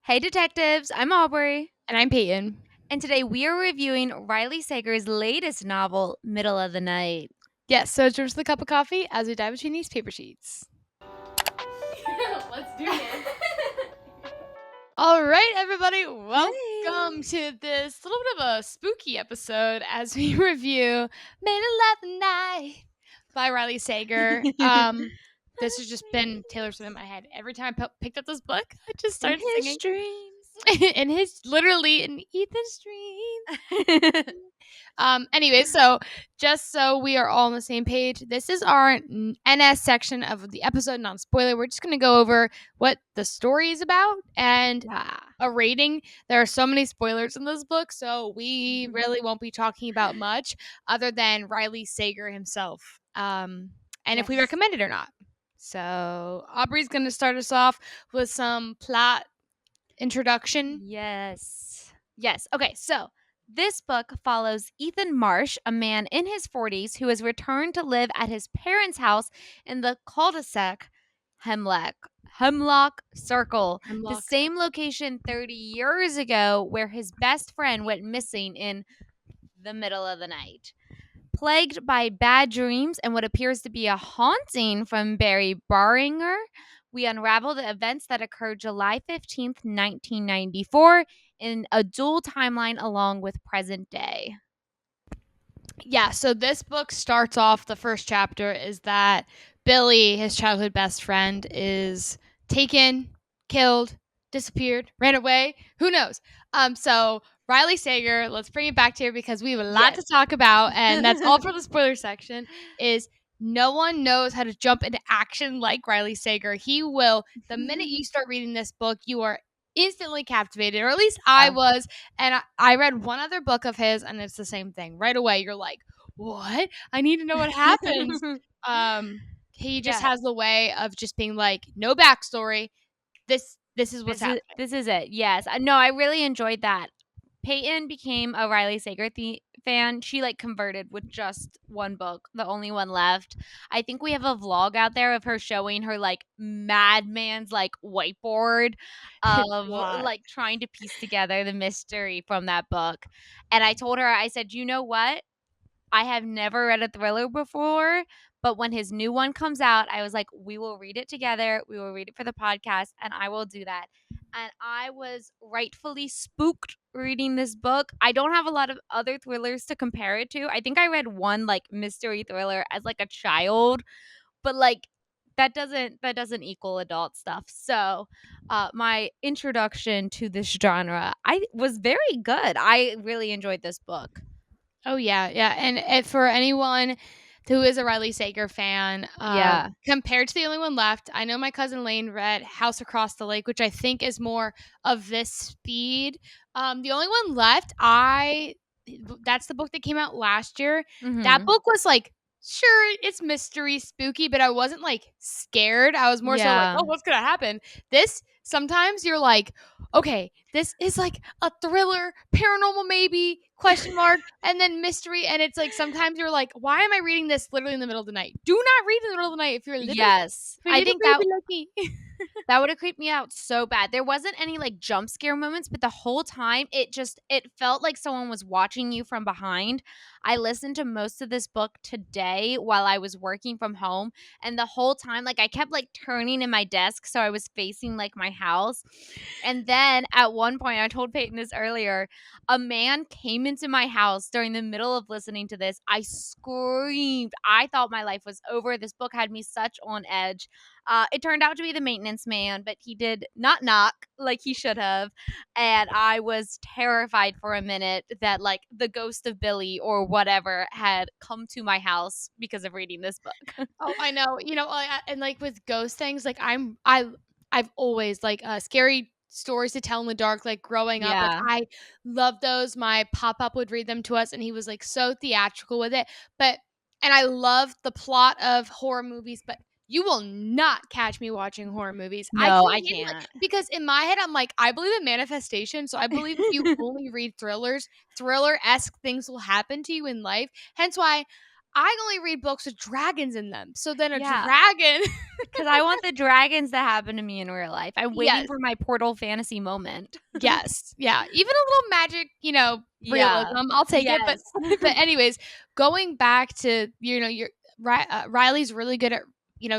Hey detectives, I'm Aubrie, And I'm Paiton. and today we are reviewing Riley Sager's latest novel, Middle of the Night. Yes, so cheers to the cup of coffee as we dive between these paper sheets. Let's do this. All right, everybody, welcome to this little bit of a spooky episode as we review Middle of the Night by Riley Sager. This has just been Taylor Swift in my head. Every time I picked up this book, I just In started his singing. dreams. Literally in Ethan's dreams. Anyway, so just so we are all on the same page, this is our NS section of the episode, non spoiler. We're just going to go over what the story is about and a rating. There are so many spoilers in this book, so we really won't be talking about much other than Riley Sager himself, and if we recommend it or not. So Aubrey's going to start us off with some plot introduction. Yes. Okay, so this book follows Ethan Marsh, a man in his 40s who has returned to live at his parents' house in the cul-de-sac Hemlock Circle, the same location 30 years ago where his best friend went missing in the middle of the night. Plagued by bad dreams and what appears to be a haunting from Barry Barringer, we unravel the events that occurred July 15th, 1994, in a dual timeline along with present day. Yeah, so this book starts off, the first chapter is that Billy, his childhood best friend, is taken, killed, disappeared, ran away. Who knows? So Riley Sager, let's bring it back to here because we have a lot to talk about, and that's all for the spoiler section. Is no one knows how to jump into action like Riley Sager. He will, the minute you start reading this book, you are instantly captivated, or at least I was. And I read one other book of his, and it's the same thing. Right away, you're like, what? I need to know what happens. He just has the way of just being like, no backstory. This is what's happening. This is it. Yes. No, I really enjoyed that. Paiton became a Riley Sager fan. She converted with just one book, the only one left. I think we have a vlog out there of her showing her madman's whiteboard of trying to piece together the mystery from that book. And I told her, I said, you know what? I have never read a thriller before, but when his new one comes out, I was like, we will read it together. We will read it for the podcast, and I will do that. And I was rightfully spooked reading this book. I don't have a lot of other thrillers to compare it to. I think I read one mystery thriller as a child, but that doesn't equal adult stuff. So my introduction to this genre, I was very good. I really enjoyed this book. Oh, yeah. And for anyone who is a Riley Sager fan, compared to the only one left, I know my cousin Lane read House Across the Lake, which I think is more of this speed. The only one left, that's the book that came out last year. That book was sure, it's mystery spooky, but I wasn't scared. I was more so oh, what's gonna happen? This, sometimes you're like, okay, this is a thriller, paranormal maybe, question mark, and then mystery. And it's sometimes you're like, why am I reading this literally in the middle of the night? Do not read in the middle of the night if you're a little, I think baby like me. that would have creeped me out so bad. There wasn't any jump scare moments, but the whole time it felt like someone was watching you from behind. I listened to most of this book today while I was working from home, and the whole time I kept turning in my desk so I was facing my house. And then at one point, I told Paiton this earlier, a man came into my house during the middle of listening to this. I screamed. I thought my life was over. This book had me such on edge. It turned out to be the maintenance man, but he did not knock like he should have. And I was terrified for a minute that the ghost of Billy or whatever had come to my house because of reading this book. Oh, I know. And with ghost things, I've always scary stories to tell in the dark, growing up. I love those. My pop-up would read them to us, and he was so theatrical with it. And I love the plot of horror movies, but you will not catch me watching horror movies. No, I can't. Because in my head, I'm I believe in manifestation. So I believe if you only read thrillers, thriller-esque things will happen to you in life. Hence why I only read books with dragons in them. So then a Yeah, dragon. because I want the dragons to happen to me in real life. I'm waiting Yes. for my portal fantasy moment. Yes. Yeah. Even a little magic, Yeah. realism, I'll take it. But Yes. but anyways, going back to, your Riley's really good at,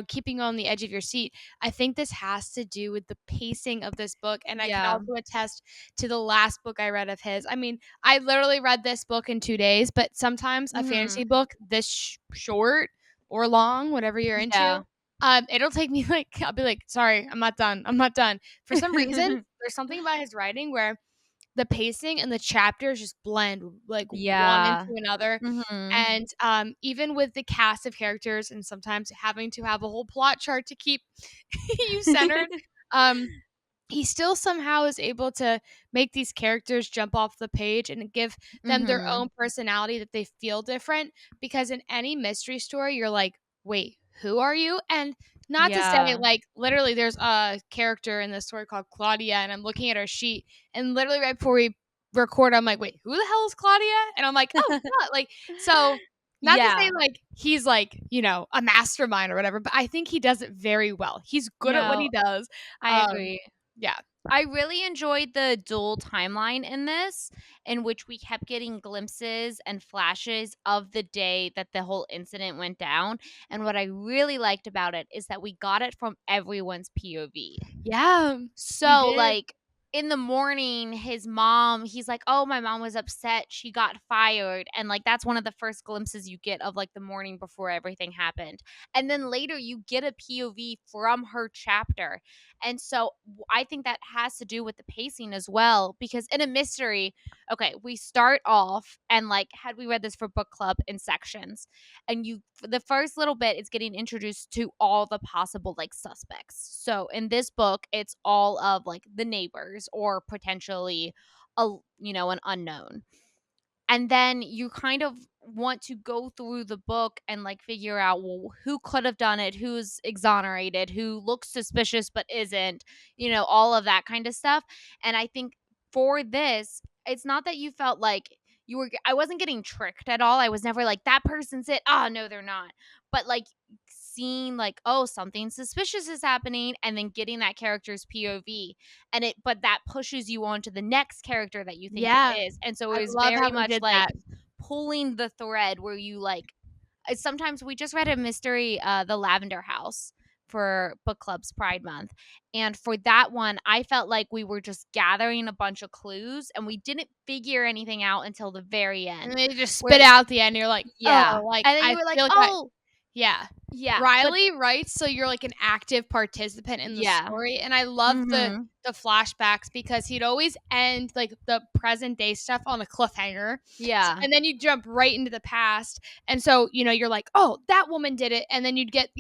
keeping you on the edge of your seat. I think this has to do with the pacing of this book, and I can Yeah. also attest to the last book I read of his. I mean, I literally read this book in 2 days, but sometimes a fantasy Mhm. book this short or long, whatever you're Yeah. into, it'll take me like I'll be like, "Sorry, I'm not done. I'm not done." For some reason, there's something about his writing where the pacing and the chapters just blend like one into Yeah. another. Mhm. And even with the cast of characters and sometimes having to have a whole plot chart to keep you centered, um, he still somehow is able to make these characters jump off the page and give them their Mhm. own personality that they feel different. Because in any mystery story, you're like, wait, who are you? And not to say, Yeah. like, literally, there's a character in this story called Claudia, and I'm looking at her sheet, and literally right before we record, I'm like, wait, who the hell is Claudia? And I'm like, oh, God. Like, so not to say Yeah. like he's like, a mastermind or whatever, but I think he does it very well. He's good at what he No, does. I Um, agree. yeah. I really enjoyed the dual timeline in this, in which we kept getting glimpses and flashes of the day that the whole incident went down. And what I really liked about it is that we got it from everyone's POV. Yeah, we So, did. like, in the morning, his mom, he's like, "Oh, my mom was upset. She got fired." And, like, that's one of the first glimpses you get of, like, the morning before everything happened. And then later, you get a POV from her chapter. And so, I think that has to do with the pacing as well, because in a mystery, okay, we start off and, like, had we read this for book club in sections, and the first little bit is getting introduced to all the possible like suspects. So in this book, it's all of like the neighbors or potentially an unknown. And then you kind of want to go through the book and like figure out, well, who could have done it, who's exonerated, who looks suspicious but isn't, all of that kind of stuff. And I think for this, it's not that you felt like I wasn't getting tricked at all. I was never like, that person's it. Oh, no, they're not. But like seeing like, oh, something suspicious is happening, and then getting that character's POV, but that pushes you on to the next character that you think it Yeah, is. And so I it was love how very we much did like that. pulling the thread where you like sometimes we just read a mystery, The Lavender House, for book club's Pride Month. And for that one, I felt like we were just gathering a bunch of clues and we didn't figure anything out until the very And end. they just Where spit out the end, you're like, yeah. "Oh," like, And then you I were like, feel like I "Oh, yeah. yeah." But Riley writes so you're like an active participant in the yeah. story, and I love Mhm. the flashbacks because he'd always end, like, the present day stuff on a cliffhanger, Yeah. and then you jump right into the past, and so, you're like, "Oh, that woman did it," and then you'd get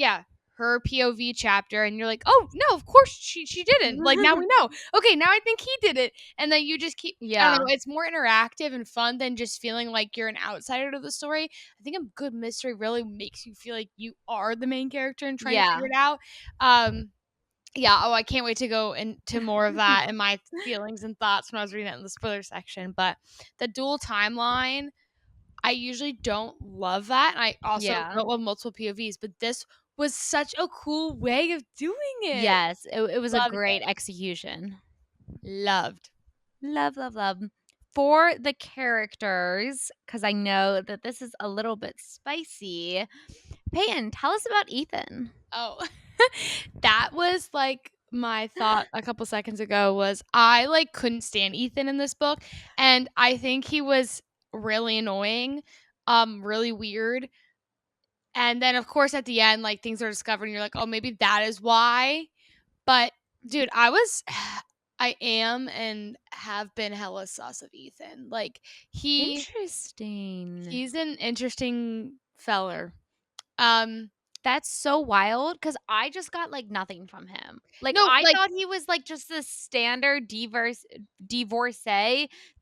her POV chapter, and you're like, "Oh, no, of course she didn't, like, now we know. Okay, now I think he did it," and then you just keep I don't Yeah. know, it's more interactive and fun than just feeling like you're an outsider to the story. I think a good mystery really makes you feel like you are the main character and trying to Yeah. figure it out. Um, yeah, oh, I can't wait to go into more of that and my feelings and thoughts when I was reading that in the spoiler section. But the dual timeline, I usually don't love that. And I also Yeah. don't love multiple POVs, but this was such a cool way of doing it. Yes, it was a Loved great it. execution. Loved. Love, love, love. For the characters, because I know that this is a little bit spicy. Peyton, tell us about Ethan. Oh, that was like my thought a couple seconds ago was I like couldn't stand Ethan in this book, and I think he was really annoying, really weird. And then of course at the end like things are discovered and you're like, "Oh, maybe that is why." But dude, I am and have been hella sus of Ethan. Like Interesting. he's an interesting feller. Um That's so wild because I just got like nothing from him. Like no, I like thought he was like just the standard divorcee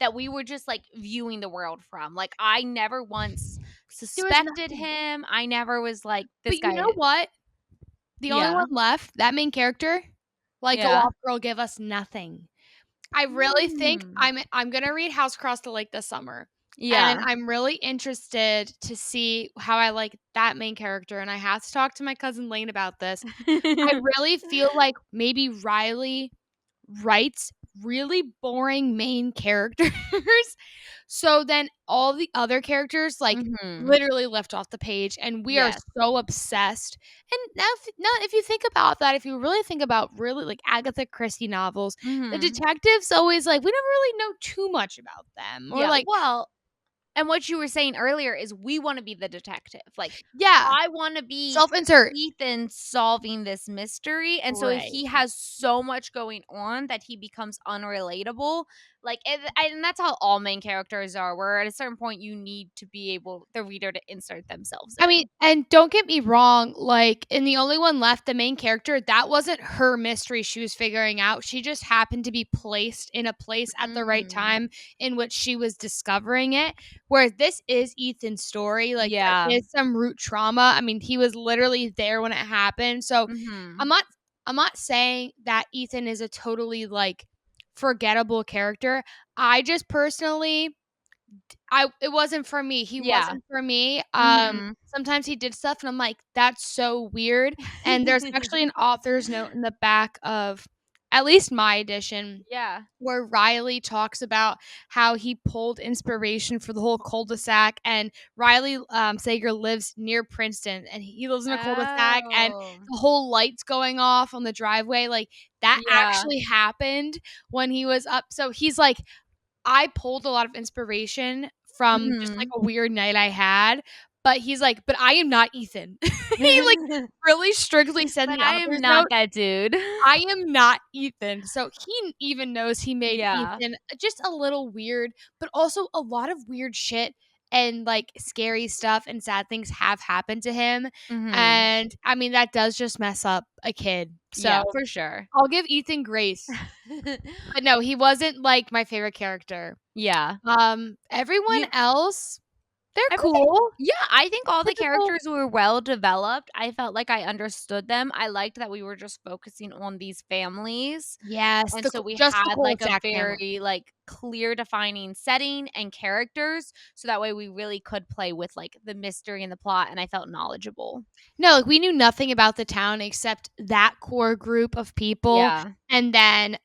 that we were just like viewing the world from. Like I never once there was suspected nothing. him. I never was like But this you know guy. what? The only Yeah. one left, that main character, like, go Yeah. off, girl, give us nothing. I really think Hmm. I'm gonna read House Across the Lake this summer. and Yeah. I'm really interested to see how I like that main character, and I have to talk to my cousin Lane about this. I really feel like maybe Riley writes really boring main characters, so then all the other characters, like, Mhm. literally left off the page, and we are Yes. so obsessed. And now if you think about that, if you really think about really, like, Agatha Christie novels, the Mhm. detectives always, like, we never really know too much about them, or, Yeah, like, well, and what you were saying earlier is we wanna be the detective, like, yeah, I wanna be self-insert. Ethan solving this mystery, and so if Right. he has so much going on that he becomes unrelatable, like, and that's how all main characters are, where at a certain point you need to be able the reader to insert themselves I mean, in. and don't get me wrong, like, in The Only One Left, the main character, that wasn't her mystery she was figuring out. She just happened to be placed in a place at the right Mm. time in which she was discovering it. Whereas this is Ethan's story. Like, Yeah. there is some root trauma. I mean, he was literally there when it happened. So I'm Mhm. not I'm not saying that Ethan is a totally like forgettable character. I just personally I it wasn't for me. He Yeah. wasn't for me. Mhm. Sometimes he did stuff and I'm like, "That's so weird." And there's actually an author's note in the back of at least my edition Yeah. where Riley talks about how he pulled inspiration for the whole cul-de-sac, and Riley, Sager lives near Princeton, and he lives in a cul-de-sac, and Oh. the whole lights going off on the driveway, like, that Yeah. actually happened when he was up so he's like, I pulled a lot of inspiration from just, like, Mhm. a weird night I had, but he's like, "But I am not Ethan." He, like, really strictly said in But the I am author's not note, that dude. "I am not Ethan." So he even knows he made Yeah. Ethan just a little weird, but also a lot of weird shit and, like, scary stuff and sad things have happened to him, Mhm. and, I mean, that does just mess up a kid. Yeah, So for sure. I'll give Ethan grace. But no, he wasn't, like, my favorite character. Yeah. Everyone You else, they're everything cool. yeah, I think all the Typical. characters were well developed. I felt like I understood them. I liked that we were just focusing on these families, Yes, and so we just the had, like, a cul-de-sac family. very, like, clear defining setting and characters, so that way we really could play with, like, the mystery and the plot, and I felt knowledgeable. No, like, we knew nothing about the town except that core group of people, Yeah. and then,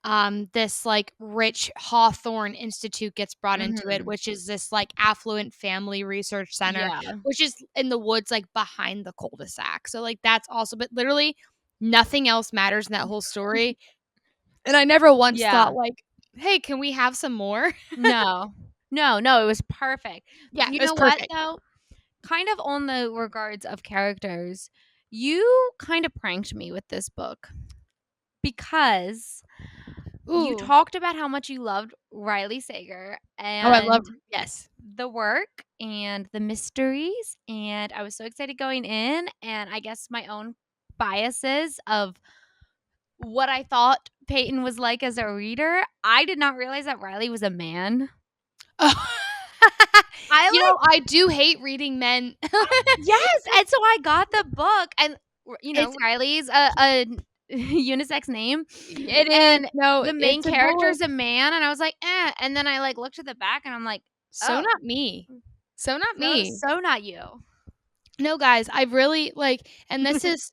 this, like, rich Hawthorne Institute gets brought into it, Mhm. which is this, like, affluent family research center, Yeah. which is in the woods, like, behind the cul-de-sac. So, like, that's also but literally nothing else matters in that whole story, and I never once Yeah. thought, like, "Hey, can we have some more?" No. No, no, it was perfect. But Yeah, you it was know what, perfect. though? Kind of on the regards of characters, you kind of pranked me with this book because you Ooh. talked about how much you loved Riley Sager Oh, I love and yes. the work and the mysteries, and I was so excited going in, and I guess my own biases of what I thought Peyton was like as a reader, I did not realize that Riley was a man. Oh. I You like know, I do hate reading men. yes, and so I got the book and It's Riley's a unisex name, it is. and No, the main it's a boy. character's a man, and I was like, "Eh," and then I, like, looked at the back and I'm like, So "Oh, not me. So not so me. so not you." No, guys, I really like and this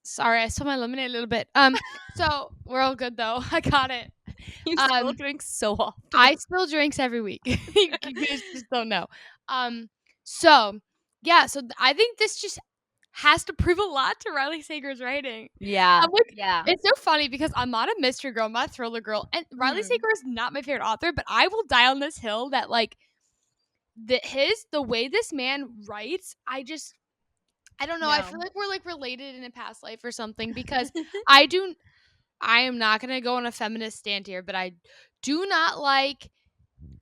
sorry, I spilled my lemonade a little bit. So we're all good though. I got it. You spill Um, drinks so often. I spill drinks every week. You guys just don't know. Um, so yeah, so I think this just has to prove a lot to Riley Sager's writing. Yeah, I'm like, yeah. it's so funny because I'm not a mystery girl, I'm not a thriller girl, and Riley Mhm. Sager is not my favorite author, but I will die on this hill that like the way this man writes, I don't know, I No. feel like we're like related in a past life or something because I do I am not gonna go on a feminist stand here, but I do not like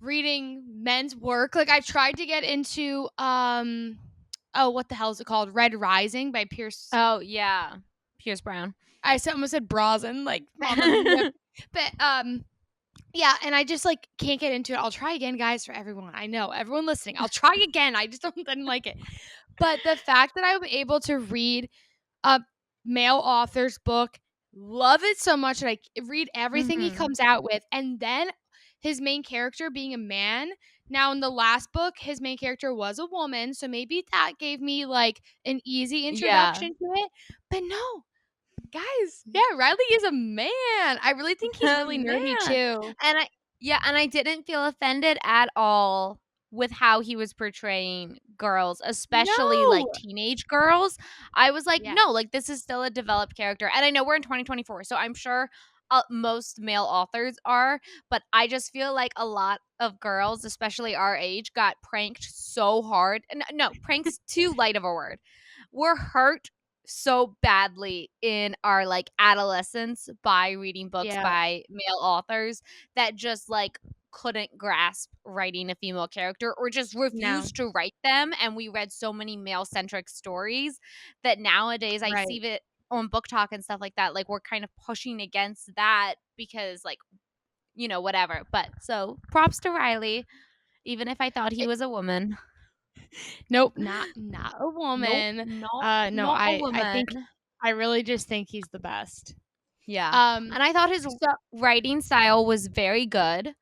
reading men's work. Like I tried to get into oh what the hell is it called? Red Rising by Pierce Oh, yeah. Pierce Brown. almost said Brazen, like Mamma Mia. But yeah, and I just like can't get into it. I'll try again, guys, for everyone. I know everyone listening. I'll try again. I just don't didn't like it. But the fact that I was able to read a male author's book, love it so much that I read everything he Mhm. comes out with, and then his main character being a man. Now in the last book, his main character was a woman, so maybe that gave me like an easy Yeah. introduction to it. But no, guys, yeah, Riley is a man. I really think he's really nerdy Man. too. And I Yeah, and I didn't feel offended at all with how he was portraying girls, especially, like, No. teenage girls. I was like, Yeah. "No, like, this is still a developed character." And I know we're in 2024, so I'm sure, most male authors are, but I just feel like a lot of girls, especially our age, got pranked so hard. No, prank's too light of a word. We're hurt so badly in our like adolescence by reading books Yeah. by male authors that just like couldn't grasp writing a female character or just No. refused to write them, and we read so many male centric stories that nowadays I see Right. it on book talk and stuff like that, like we're kind of pushing against that because like whatever. But so props to Riley, even if I thought he It, was a woman. nope, not a Nope, woman. No, not a I woman. think I really just think he's the best. Yeah. Um And I thought his so writing style was very good. oh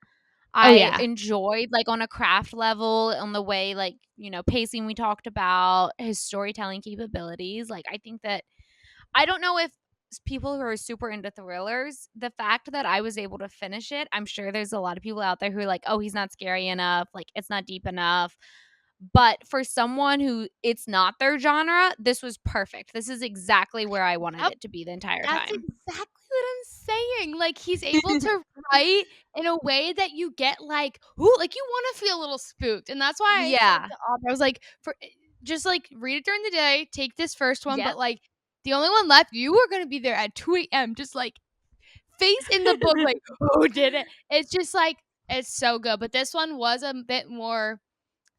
I yeah. enjoyed, like, on a craft level, on the way, like, pacing we talked about, his storytelling capabilities. Like, I think that I don't know if people who are super into thrillers, the fact that I was able to finish it, I'm sure there's a lot of people out there who are like, "Oh, he's not scary enough, like, it's not deep enough." But for someone who it's not their genre, this was perfect. This is exactly where I wanted Yep. it to be the entire That's time. exactly what I'm saying. Like he's able to write in a way that you get like, ooh, like you want to feel a little spooked. And that's why I said Yeah. to Aubrey, I was like, for just like read it during the day, take this first one, but Yep. like the only one left, you were gonna be there at 2 a.m. just like face in the book, like, who did it? It's just like it's so good. But this one was a bit more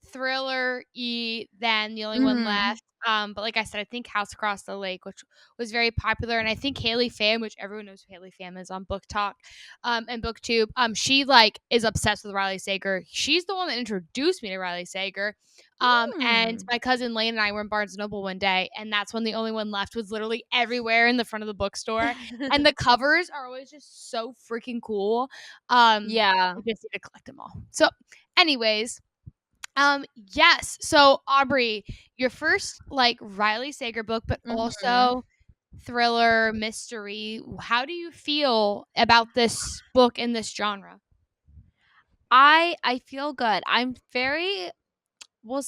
thriller-y than The Only One Mhm. Left. But like I said, I think House Across the Lake, which was very popular, and I think Haley Pham, which everyone knows who Haley Pham is on Book Talk, and BookTube, she like is obsessed with Riley Sager. She's the one that introduced me to Riley Sager. And Hmm. my cousin Lane and I were in Barnes and Noble one day, and that's when The Only One Left was literally everywhere in the front of the bookstore. And the covers are always just so freaking cool. Yeah. I just need to collect them all. So, anyways, yes. So Aubrey, your first like Riley Sager book, but Mhm. also thriller, mystery. How do you feel about this book in this genre? I feel good. I'm very well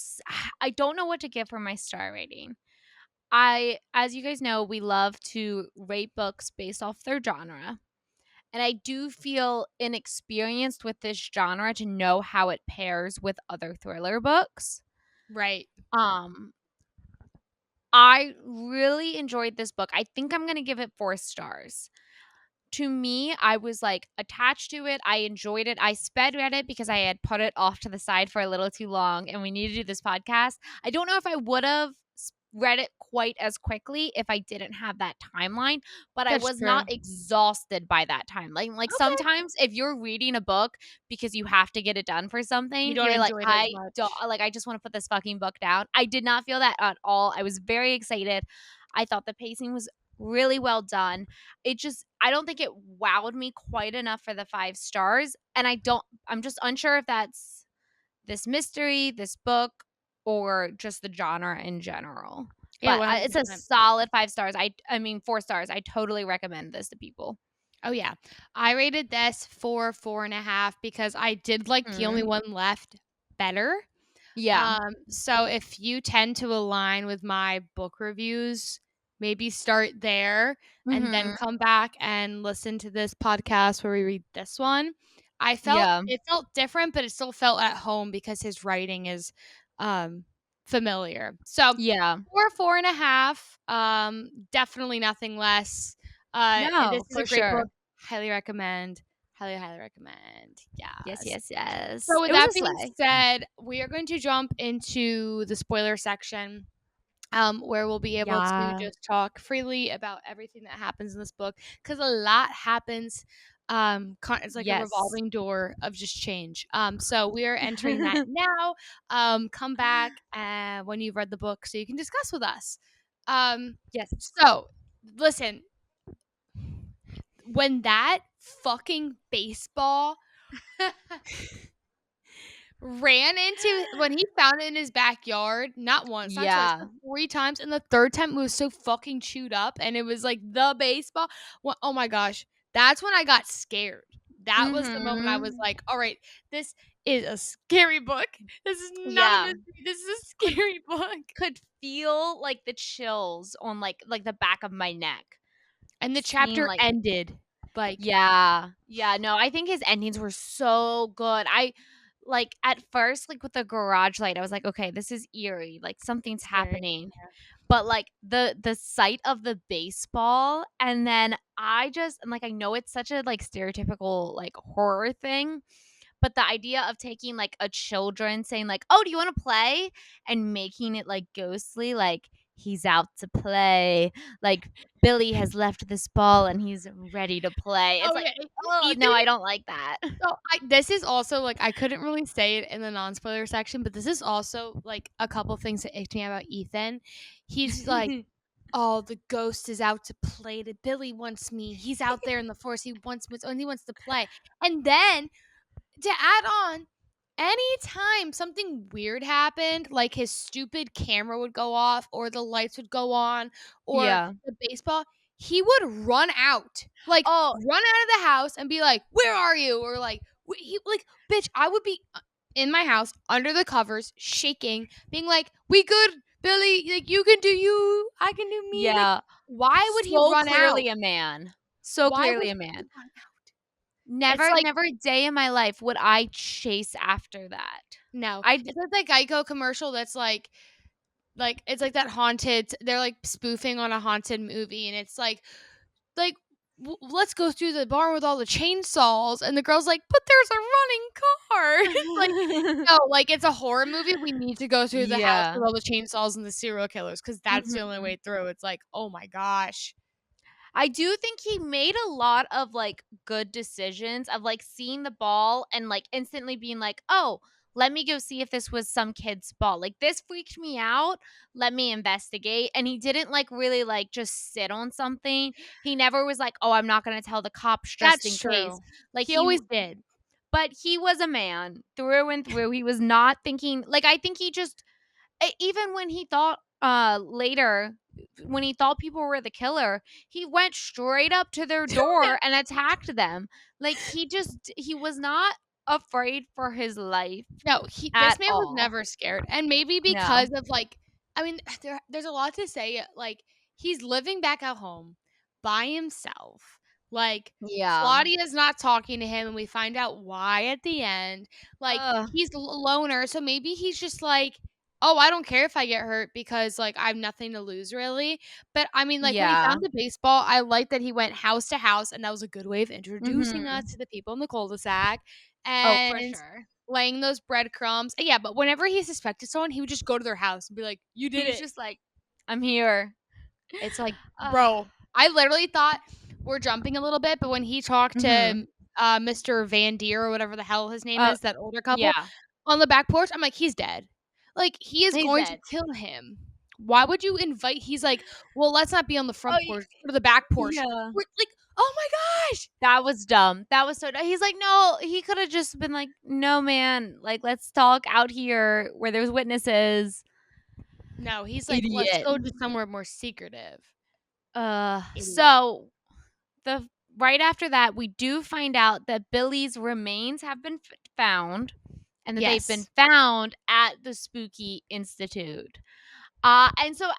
I don't know what to give for my star rating. I As you guys know, we love to rate books based off their genre. And I do feel inexperienced with this genre to know how it pairs with other thriller books. Right. Um I really enjoyed this book. I think I'm going to give it 4 stars. To me, I was like attached to it. I enjoyed it. I sped read it because I had put it off to the side for a little too long and we needed to do this podcast. I don't know if I would have read it quite as quickly if I didn't have that timeline, but I That's was not true. exhausted by that time. Like Okay. sometimes if you're reading a book because you have to get it done for You something, don't you're like, enjoy it as I don't much. like I just want to put this fucking book down. I did not feel that at all. I was very excited. I thought the pacing was really well done. I don't think it wowed me quite enough for the 5 stars, and I'm just unsure if that's this mystery, this book, or just the genre in general. Yeah, But, it's a 100%. solid 5 stars. I mean 4 stars. I totally recommend this to people. Oh yeah. I rated this 4.5 because I did like The Only Mhm. One Left better. Yeah. So if you tend to align with my book reviews, maybe start there and then Mhm. come back and listen to this podcast where we read this one. Yeah. It felt different, but it still felt at home because his writing is um familiar. So Yeah. 4.5. Definitely nothing less. This No, is a for great book. sure. Highly recommend. Highly, highly recommend. Yes, Yes. yes, yes. So with It was that a being sleigh. said, we are going to jump into the spoiler section, where we'll be able to Yeah. just talk freely about everything that happens in this book because a lot happens. It's like a Yes. revolving door of just change. So we are entering that now. Come back when you've read the book so you can discuss with us. Um, Yes. so listen, when that fucking baseball ran into when he found it in his backyard, not once, not twice, Yeah. but 3 times, and the 3rd time it was so fucking chewed up, and it was, like, the baseball. Oh my gosh, that's when I got scared. That was the moment I was Mhm. like, "Alright, this is a scary book. This is not a Yeah. mystery, this is a Could scary book." could feel, like, the chills on, like, the back of my neck. And the Seeing, chapter like ended, like, yeah. Yeah, no, I think his endings were so good. At first, like, with the garage light, I was like, "Okay, this is eerie, like, something's scary. happening." But, like, the sight of the baseball, and then I know it's such a, like, stereotypical, like, horror thing, but the idea of taking, like, a children saying, like, "Oh, do you wanna play?" And making it, like, ghostly, like, "He's out to play," like, "Billy has left this ball and he's ready to play." It's Oh, like, yeah, "Oh, Ethan no, I don't like that." so I this is also, like, I couldn't really say it in the non-spoiler section, but this is also, like, a couple things that icked me about Ethan. He's like, "Oh, the ghost is out to play. The Billy wants me. He's out there in the forest. He wants to play." And then to add on, anytime something weird happened, like his stupid camera would go off or the lights would go on or Yeah. the baseball, he would run out. Like, Oh, run out of the house and be like, "Where are you?" Or like, he like, bitch, I would be in my house under the covers, shaking, being like, "We good, Billy. Like, you can do you. I can do me." Like, yeah. why would he So run out? clearly a man. So Why would clearly a he man. run out? It's Never like never a day in my life would I chase after that. no. I d It's like that Geico commercial that's like, it's like that haunted they're, like, spoofing on a haunted movie, and it's like, "W let's go through the barn with all the chainsaws," and the girl's like, "But there's a running car." It's like, no, like, it's a horror movie, we need to go through the house Yeah. with all the chainsaws and the serial killers because that's the only Mhm. way through. It's like, "Oh my gosh." I do think he made a lot of, like, good decisions of, like, seeing the ball and, like, instantly being like, "Oh, let me go see if this was some kid's ball. Like, this freaked me out. Let me investigate." And he didn't, like, really, like, just sit on something. He never was like, "Oh, I'm not gonna tell the cops just That's in case." true. Like, He always did. but he was a man through and through. He was not thinking like, I think he just even when he thought, later, when he thought people were the killer, he went straight up to their door and attacked them. Like, he was not afraid for his life No, at this man was all. never scared, and maybe No. because of, like I mean, there's a lot to say, like, he's living back at home by himself, like, Yeah. Claudia's not talking to him, and we find out why at the end, like, Ugh. he's loner, so maybe he's just like, "Oh, I don't care if I get hurt because, like, I have nothing to lose really," but, I mean, like, when he Yeah. found the baseball, I like that he went house to house, and that was a good way of introducing us Mhm. to the people in the cul-de-sac, Oh, for and sure. laying those breadcrumbs. Yeah, but whenever he suspected someone, he would just go to their house and be like, "You did He's it." just like, "I'm here." It's like, Ugh. bro, I literally thought we're jumping a little bit, but when he talked to Mhm. Mr. Van Deer or whatever the hell his name Uh, is, that older couple yeah. on the back porch, I'm like, he's dead. Like, he is He's going to dead. kill him. Why would you invite he's like, "Well, let's not be on the Oh, front porch, go to the back porch." yeah. We're like, "Oh my gosh." That was dumb. That was so dumb. He's like, "No," he coulda just been like, "No, man, like, let's talk out here where there's witnesses." No, he's like, "Let's Idiot. go to somewhere more secretive." Idiot. So the right after that, we do find out that Billy's remains have been found and that they've been Yes. found at the Spooky Institute. And so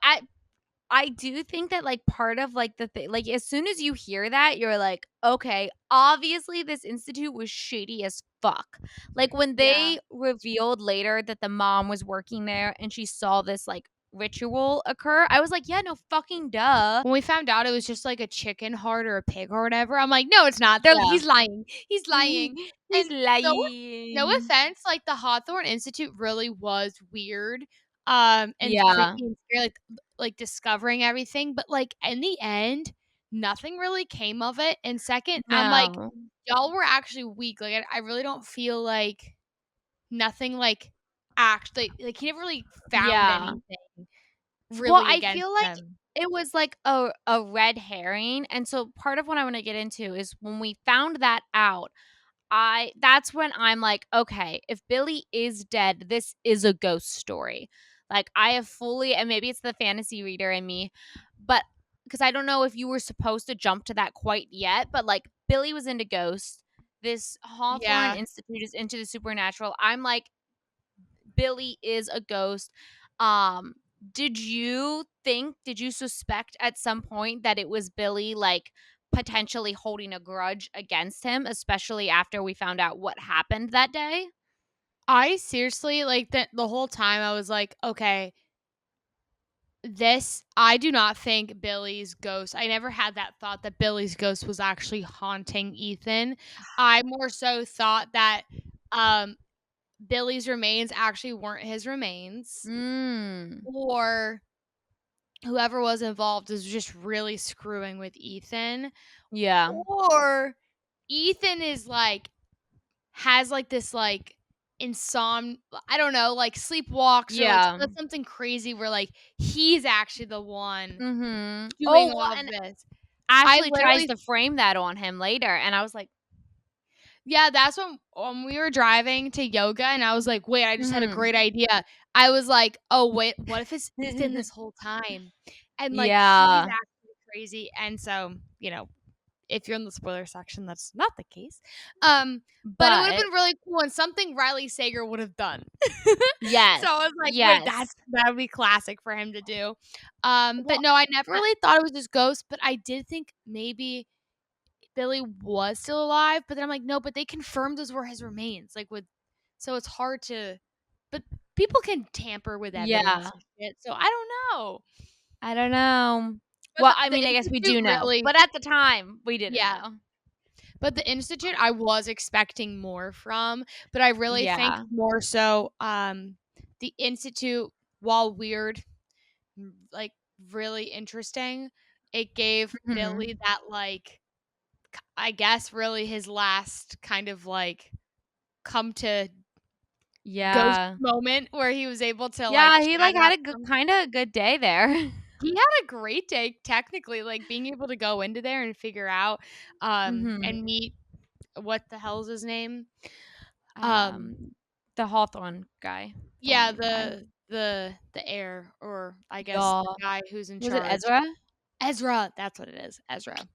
I do think that, like, part of, like, the thing like, as soon as you hear that, you're like, "Okay, obviously this institute was shady as fuck." Like, when Yeah. they revealed later that the mom was working there and she saw this, like, ritual occur, I was like, "Yeah, no fucking duh." When we found out it was just like a chicken heart or a pig or whatever, I'm like, "No, it's not. Yeah. He's lying. He's lying." He's And no lying. offense, like the Hawthorne Institute really was weird, and Yeah. creepy and scary, like discovering everything, but like in the end, nothing really came of it. And second, I'm like, No. y'all were actually weak. Like I really don't feel like nothing like actually like he never really found Yeah. anything Well, really I against feel like them. it was like a red herring, and so part of what I wanna get into is when we found that out, that's when I'm like, okay, if Billy is dead, this is a ghost story. Like I have fully, and maybe it's the fantasy reader in me, but because I don't know if you were supposed to jump to that quite yet, but like Billy was into ghosts. This Hawthorne Yeah. Institute is into the supernatural. I'm like, Billy is a ghost. Did you think, did you suspect at some point that it was Billy like potentially holding a grudge against him, especially after we found out what happened that day? I seriously like the whole time I was like, okay, this I do not think Billy's ghost. I never had that thought that Billy's ghost was actually haunting Ethan. I more so thought that um Billy's remains actually weren't his remains, Mm. or whoever was involved is just really screwing with Ethan, Yeah. or Ethan is like has like this like I don't know, like sleepwalks or like Yeah. does something crazy where like he's actually the one Mhm. doing Oh, well, all of and this. I Ashley tries literally to frame that on him later, and I was like, Yeah, that's when we were driving to yoga and I was like, "Wait, I just had a mhm. great idea." I was like, "Oh, wait, what if it's Ethan this whole time?" And like he's Yeah. actually crazy. And so, if you're in the spoiler section, that's not the case. But it would have But been really cool and something Riley Sager would have done. So yes. I was like, "Wait, Yes. that would be classic for him to do." But Well, no, I never I really thought it was just ghosts, but I did think maybe Billy was still alive, but then I'm like, "No, but they confirmed those were his remains." Like with so it's hard to but people can tamper with evidence yeah. and shit, so I don't know. I don't know. But Well, the I the mean, I guess we institute do know, really but at the time, we didn't yeah. know. But the institute I was expecting more from, but I really think Yeah. more so, the institute, while weird, like, really interesting, it gave Billy Mhm. that, like, I guess, really his last kind of, like, come to ghost Yeah. moment where he was able to, like, Yeah, he, chat like, had out a good some kinda good day there. he had a great day technically, like, being able to go into there and figure out, Mhm. and meet what the hell's his name? Um, Um, the Hawthorne guy. yeah, Thorn guy. the heir, or I guess Yeah. the guy who's in Was it charge. Ezra? Ezra, that's what it is, Ezra.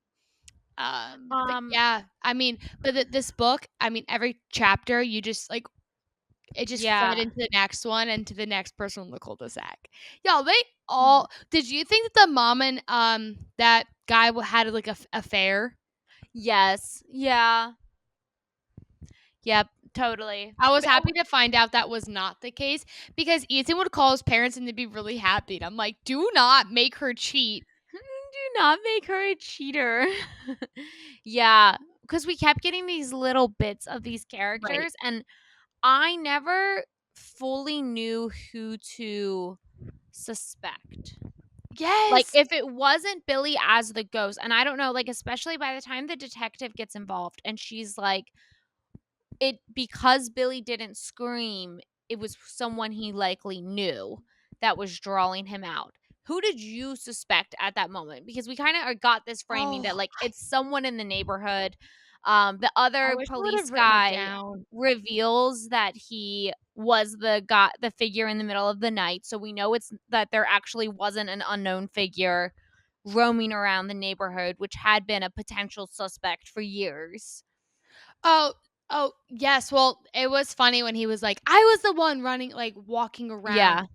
But Um, yeah, I mean, but this book, I mean, every chapter you just like it just fed yeah. into the next one and to the next person on the cul-de-sac. Y'all, they all did you think that the mom and, that guy had, like, a affair? Yes. Yeah. Yep, totally. I was But oh, happy to find out that was not the case because Ethan would call his parents and they'd be really happy, and I'm like, "Do not make her cheat." do not make her a cheater. Yeah, because we kept getting these little bits of these Right. characters, and I never fully knew who to suspect. Like, Yes! if it wasn't Billy as the ghost, and I don't know, like, especially by the time the detective gets involved and she's like, it because Billy didn't scream, it was someone he likely knew that was drawing him out. Who did you suspect at that moment? Because we kind of got this framing Oh, that like it's someone in the neighborhood. The I other wish I would police have written it guy down. reveals that he was the figure in the middle of the night. So we know it's that there actually wasn't an unknown figure roaming around the neighborhood, which had been a potential suspect for years. Oh, oh, yes, well, it was funny when he was like, "I was the one running like, walking around." Yeah.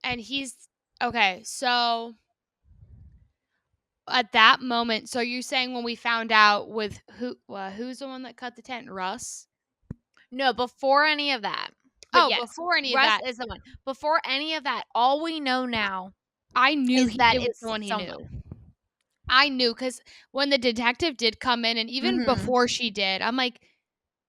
And he's okay, so at that moment so you're saying when we found out with who's the one that cut the tent? Russ? No, before any of that. But Oh, yes, before any of Russ that, is the one. Before any of that, all we know now I knew is that it was the it's one he knew. someone. I knew because when the detective did come in, and even Mhm. before she did, I'm like,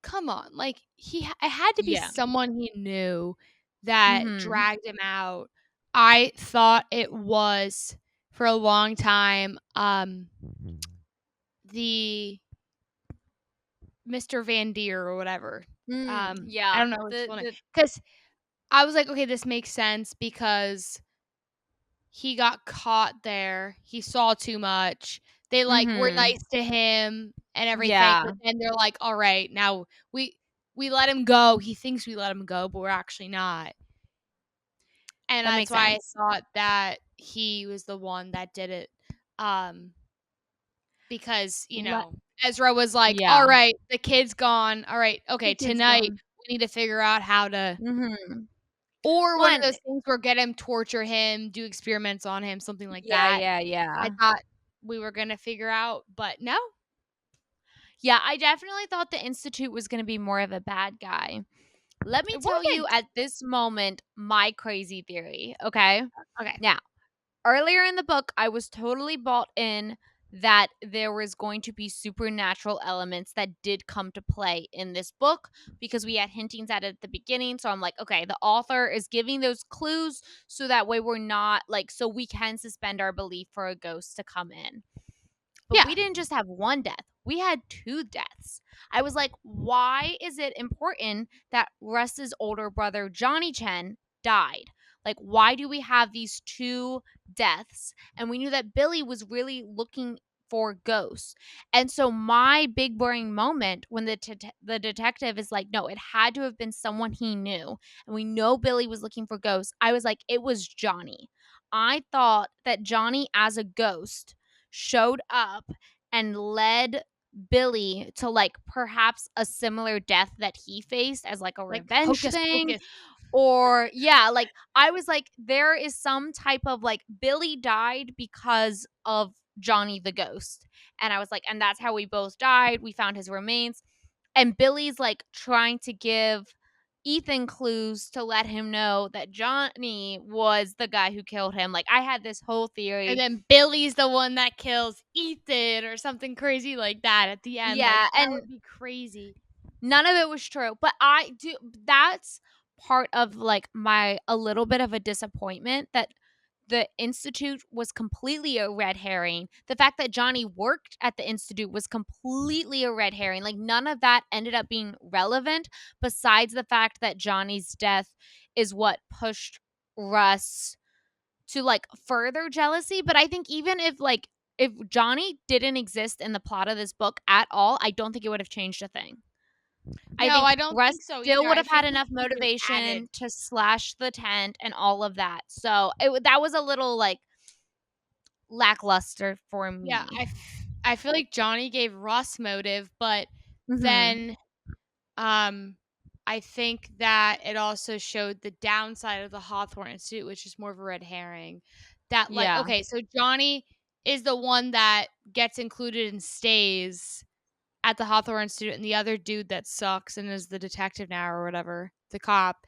"Come on!" Like it had to be Yeah. someone he knew that Mhm. dragged him out. I thought it was for a long time. The Mr. Van Deer or whatever. I Yeah. don't know his full name The because I was like, okay, this makes sense because he got caught there. He saw too much. They, like, were Mhm. nice to him and everything, Yeah, but then they're like, "Alright, now we let him go. He thinks we let him go, but we're actually not." And that that's makes why I sense. thought that he was the one that did it, um, because, Let Ezra was like, Yeah, "Alright, the kid's gone. Alright, okay, the kid's tonight gone. we need to figure out how to" Mhm. or one of When those things where get him, torture him, do experiments on him, something like Yeah, that. yeah, I yeah. thought we were gonna figure out, but no. Yeah, I definitely thought the Institute was gonna be more of a bad guy. Let me It tell you wasn't. at this moment my crazy theory, okay? Okay. Now, earlier in the book, I was totally bought in that there was going to be supernatural elements that did come to play in this book because we had hintings at it at the beginning. So I'm like, okay, the author is giving those clues so that way we're not like, so we can suspend our belief for a ghost to come in. But Yeah. we didn't just have one death, we had two deaths. I was like, why is it important that Russ's older brother, Johnny Chen, died? Like, why do we have these two deaths? And we knew that Billy was really looking for ghosts. And so, my big boring moment when the detective is like, no, it had to have been someone he knew. And we know Billy was looking for ghosts. I was like, it was Johnny. I thought that Johnny, as a ghost, showed up and led Billy to like perhaps a similar death that he faced as like a Like revenge Hocus thing. Pocus. Or yeah, like I was like, there is some type of like Billy died because of Johnny the ghost. And I was like, and that's how we both died. We found his remains. And Billy's like trying to give Ethan clues to let him know that Johnny was the guy who killed him. Like I had this whole And theory. then Billy's the one that kills Ethan or something crazy like that at the end. Like, Yeah, that and would be crazy. none of it was true. But I do that's part of like my a little bit of a disappointment that the institute was completely a red herring. The fact that Johnny worked at the institute was completely a red herring. Like none of that ended up being relevant besides the fact that Johnny's death is what pushed Russ to like further jealousy. But I think even if Johnny didn't exist in the plot of this book at all, I don't think it would have changed a thing. I No, think I don't Russ think so still either. would I have had think enough he just added. motivation to slash the tent and all of that. So that was a little like lackluster for Yeah, me. I feel like Johnny gave Russ motive, but Mhm. then Um, I think that it also showed the downside of the Hawthorne Institute, which is more of a red herring. That, like, Yeah. okay, so Johnny is the one that gets included and stays at the Hawthorne Institute, and the other dude that sucks and is the detective now or whatever, the cop,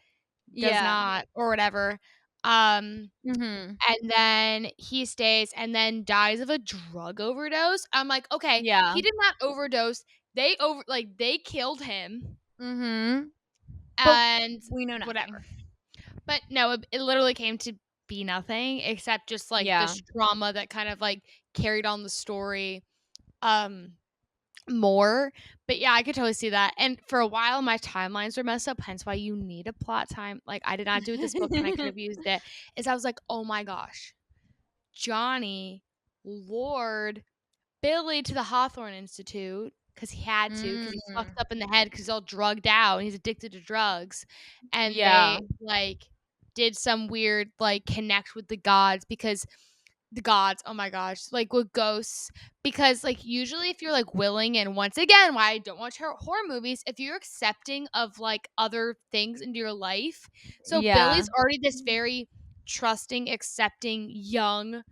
does Yeah. not or whatever. Um, Mhm. and then he stays and then dies of a drug overdose. I'm like, okay, Yeah. he did not overdose. They killed him Mhm. But and we know whatever. nothing. But no, it literally came to be nothing except just like Yeah. this trauma that kind of like carried on the story um more. But yeah, I could totally see that. And for a while my timelines were messed up, hence why you need a plot time. Like I did not do this book and I could have used it. Is I was like, oh my gosh, Johnny lured Billy to the Hawthorne Institute because he had to, because he fucked Mm. up in the head because he's all drugged out and he's addicted to drugs. And Yeah. they like did some weird like connect with the gods because the gods, oh my gosh, like with ghosts. Because like usually if you're like willing, and once again, why I don't watch horror movies, if you're accepting of like other things into your life. So Yeah. Billy's already this very trusting, accepting, young,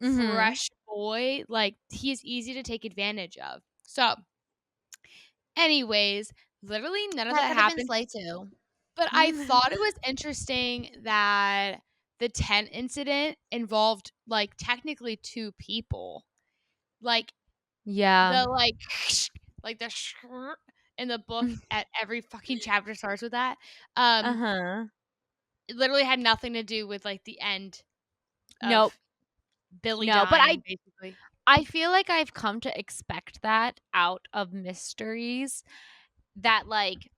Mhm. fresh boy. Like he is easy to take advantage of. So, anyways, literally none of That that could have been happened. Slay too. But I thought it was interesting that the tent incident involved like technically two people. Like Yeah. the like the in the book at every fucking chapter starts with that. Um Uh-huh. it literally had nothing to do with like the end Nope. of Billy No, but dying basically. I feel like I've come to expect that out of mysteries that like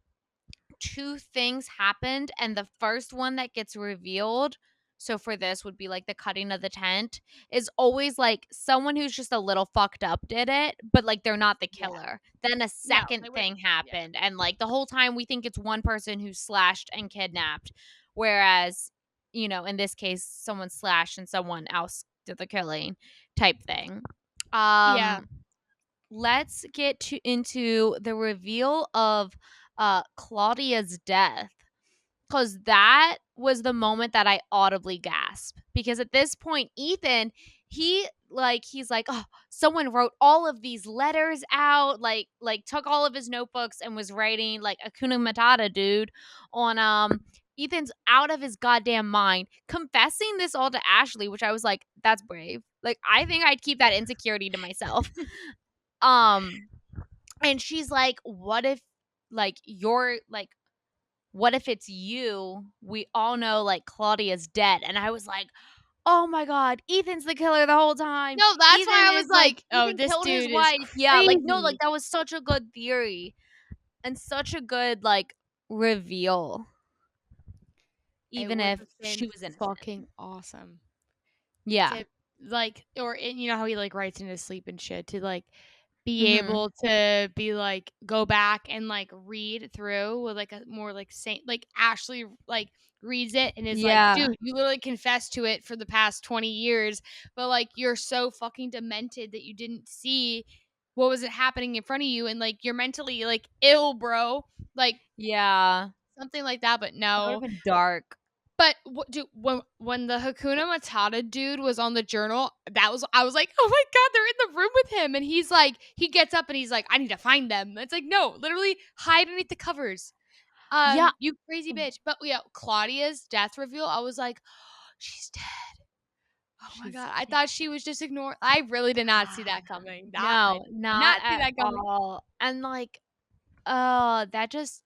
two things happened and the first one that gets revealed so for this would be like the cutting of the tent, is always like someone who's just a little fucked up did it, but like they're not the Yeah. killer. Then a No, second they wouldn't. thing Yeah. happened, and like the whole time we think it's one person who slashed and kidnapped, whereas, in this case, someone slashed and someone else did the killing type thing. Yeah. Um, let's get into the reveal of Claudia's death, because that was the moment that I audibly gasped, because at this point Ethan, he's like, oh, someone wrote all of these letters out, like took all of his notebooks and was writing like Akuna Matata, dude, on Ethan's out of his goddamn mind confessing this all to Ashley, which I was like, that's brave. Like, I think I'd keep that insecurity to myself. um and she's like, what if, like, you're like, what if it's you? We all know like Claudia's dead. And I was like, oh my God, Ethan's the killer the whole time. No, that's why I was like, "Oh, Ethan this killed his dude is wife. Yeah, like, no, like crazy." that was such a good theory and such a good like reveal, It even would if have she been was innocent. fucking awesome Yeah. to, like, or you know how he, like, writes in his sleep and shit, to, like, be Mm-hmm. able to be like, go back and, like, read through with, like, a more, like, saint, like, Ashley, like, reads it and is like, Yeah. "Dude, you literally confessed to it for the past 20 years, but, like, you're so fucking demented that you didn't see what was happening in front of you, and, like, you're mentally, like, ill, bro." Like, Yeah. something like that, but That would have no. been dark. But what dude, when the Hakuna Matata dude was on the journal, that was, I was like, "Oh my god, they're in the room with him." And he's like, he gets up and he's like, "I need to find them." It's like, "No, literally hide underneath the covers." Yeah. You crazy bitch. But yeah, Claudia's death reveal, I was like, "She's dead." Oh my She's god. I thought she was just ignored. I really did not see that coming. That I no, did not not see at that coming. all. And like, oh, that just,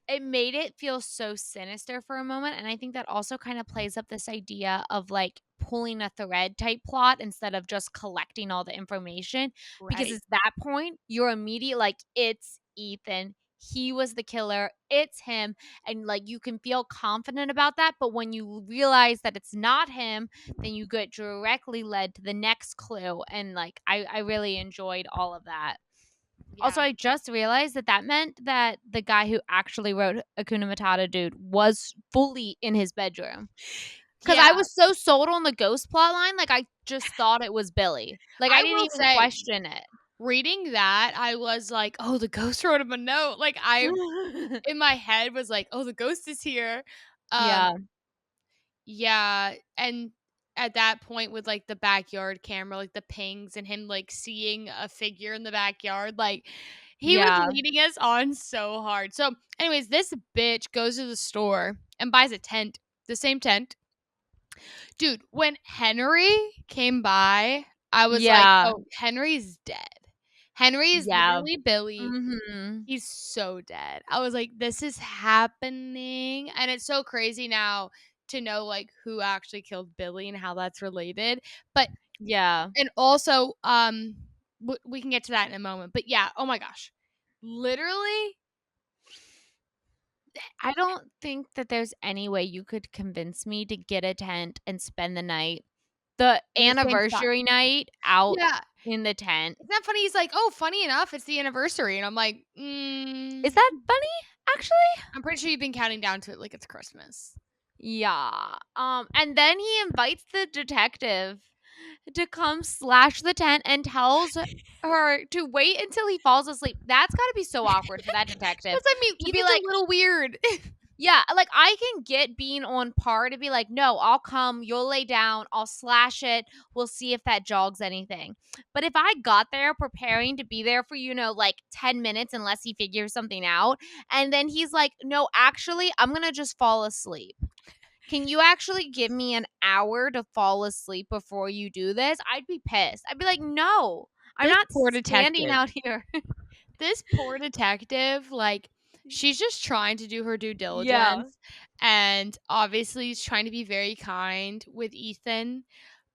it made it feel so sinister for a moment, and I think that also kind of plays up this idea of, like, pulling a thread type plot instead of just collecting all the information, because Right. at that point, you're immediate like, "It's Ethan. He was the killer. It's him," and, like, you can feel confident about that, but when you realize that it's not him, then you get directly led to the next clue, and, like, I really enjoyed all of that. Also, Yeah. I just realized that that meant that the guy who actually wrote Akuna Matata, dude, was fully in his bedroom. Because I Yeah. was so sold on the ghost plot line, like, I just thought it was Billy. Like, I I didn't will even say, question it. reading that, I was like, "Oh, the ghost wrote him a note." Like, I, in my head, was like, "Oh, the ghost is here." Um, Yeah, yeah, and at that point with, like, the backyard camera, like, the pings and him, like, seeing a figure in the backyard, like, he was yeah, leading us on so hard. So, anyways, this bitch goes to the store and buys a tent, the same tent. Dude, when Henry came by, I was like, yeah, "Oh, Henry's dead. Henry is yeah. literally Billy. Mhm. He's so dead." I was like, "This is happening." And it's so crazy now to know, like, who actually killed Billy and how that's related. But, Yeah. and also, we can get to that in a moment. But yeah, oh my gosh. Literally, I don't think that there's any way you could convince me to get a tent and spend the night, the in the same spot. anniversary night, out Yeah. in the tent. Isn't that funny? He's like, "Oh, funny enough, it's the anniversary." And I'm like, Is that funny, actually? I'm pretty sure you've been counting down to it like it's Christmas." Yeah. And then he invites the detective to come slash the tent and tells her to wait until he falls asleep. That's got to be so awkward for that detective Because I mean, to be Ethan's a like, little weird. yeah, like I can get being on par to be like, no, I'll come, you'll lay down, I'll slash it, we'll see if that jogs anything. But if I got there preparing to be there for, like 10 minutes unless he figures something out, and then he's like, no, actually, I'm going to just fall asleep. Can you actually give me an hour to fall asleep before you do this? I'd be pissed. I'd be like, no, I'm This not poor standing detective. out here. This poor detective, like, she's just trying to do her due Yeah. diligence, and obviously is trying to be very kind with Ethan,